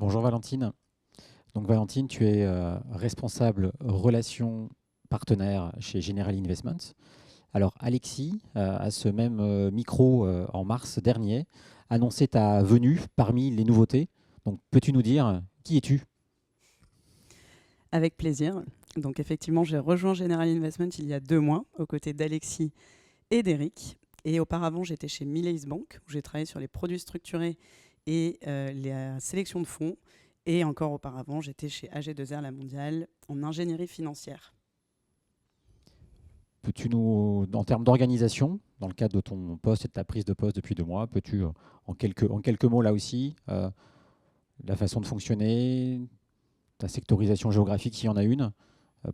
Bonjour Valentine. Donc Valentine, tu es responsable relations partenaires chez General Investments. Alors Alexis, à ce même micro en mars dernier, annonçait ta venue parmi les nouveautés. Donc peux-tu nous dire qui es-tu? Avec plaisir. Donc effectivement, j'ai rejoint General Investment il y a 2 mois, aux côtés d'Alexis et d'Eric. Et auparavant, j'étais chez Millais Bank, où j'ai travaillé sur les produits structurés et la sélection de fonds. Et encore auparavant, j'étais chez AG2R La Mondiale, en ingénierie financière. Peux-tu nous, en termes d'organisation, dans le cadre de ton poste et de ta prise de poste depuis 2 mois, peux-tu, en quelques mots là aussi, la façon de fonctionner, ta sectorisation géographique, s'il y en a une,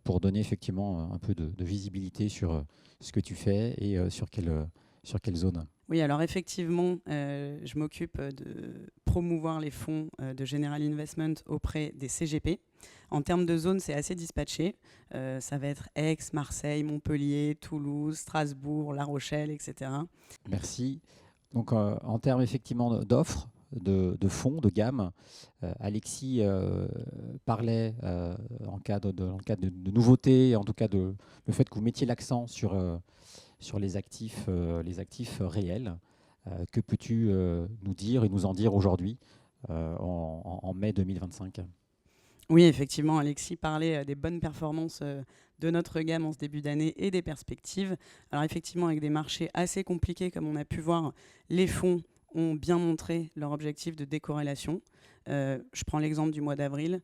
pour donner effectivement un peu de visibilité sur ce que tu fais et sur quelle zone? Oui, alors effectivement, je m'occupe de promouvoir les fonds de General Investment auprès des CGP. En termes de zone, c'est assez dispatché. Ça va être Aix, Marseille, Montpellier, Toulouse, Strasbourg, La Rochelle, etc. Merci. Donc, en termes effectivement d'offres, de fonds, de gamme, Alexis parlait en cadre de nouveautés, en tout cas le fait que vous mettiez l'accent sur les actifs réels. Que peux-tu nous dire et nous en dire aujourd'hui en mai 2025? Oui, effectivement, Alexis parlait des bonnes performances de notre gamme en ce début d'année et des perspectives. Alors effectivement, avec des marchés assez compliqués, comme on a pu voir, les fonds ont bien montré leur objectif de décorrélation. Je prends l'exemple du mois d'avril,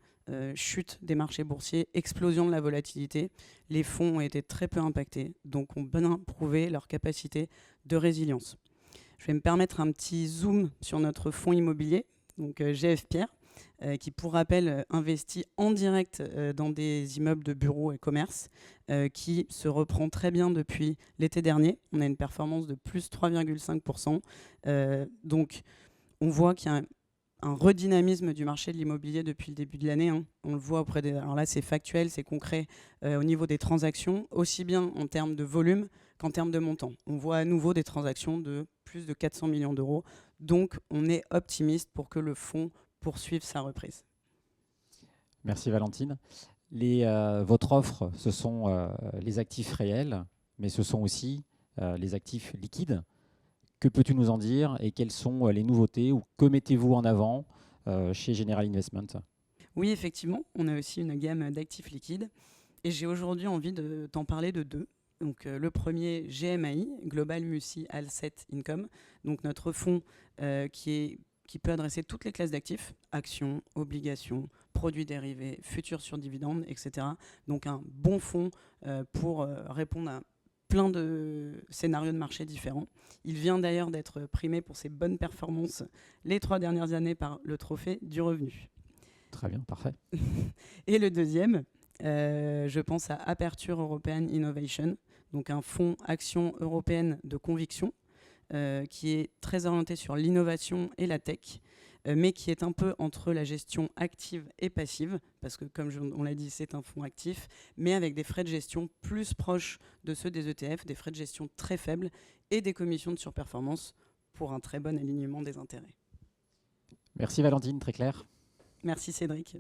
chute des marchés boursiers, explosion de la volatilité. Les fonds ont été très peu impactés, donc ont bien prouvé leur capacité de résilience. Je vais me permettre un petit zoom sur notre fonds immobilier, donc GF Pierre, qui, pour rappel, investit en direct dans des immeubles de bureaux et commerces, qui se reprend très bien depuis l'été dernier. On a une performance de plus 3,5%. Donc, on voit qu'il y a un redynamisme du marché de l'immobilier depuis le début de l'année. On le voit auprès des... Alors là, c'est factuel, c'est concret au niveau des transactions, aussi bien en termes de volume qu'en termes de montant. On voit à nouveau des transactions de plus de 400 millions d'euros. Donc, on est optimiste pour que le fonds poursuive sa reprise. Merci Valentine. Votre offre, ce sont les actifs réels, mais ce sont aussi les actifs liquides. Que peux-tu nous en dire et quelles sont les nouveautés ou que mettez-vous en avant chez General Investment? Oui, effectivement, on a aussi une gamme d'actifs liquides et j'ai aujourd'hui envie de t'en parler de deux. Donc, le premier, GMAI, Global Multi Asset Income, donc notre fonds qui peut adresser toutes les classes d'actifs, actions, obligations, produits dérivés, futurs sur dividendes, etc. Donc un bon fonds pour répondre à plein de scénarios de marché différents. Il vient d'ailleurs d'être primé pour ses bonnes performances les 3 dernières années par le trophée du revenu. Très bien, parfait. Et le deuxième, je pense à Aperture European Innovation, donc un fonds action européenne de conviction qui est très orienté sur l'innovation et la tech, mais qui est un peu entre la gestion active et passive, parce que comme on l'a dit, c'est un fonds actif, mais avec des frais de gestion plus proches de ceux des ETF, des frais de gestion très faibles et des commissions de surperformance pour un très bon alignement des intérêts. Merci Valentine, très clair. Merci Cédric.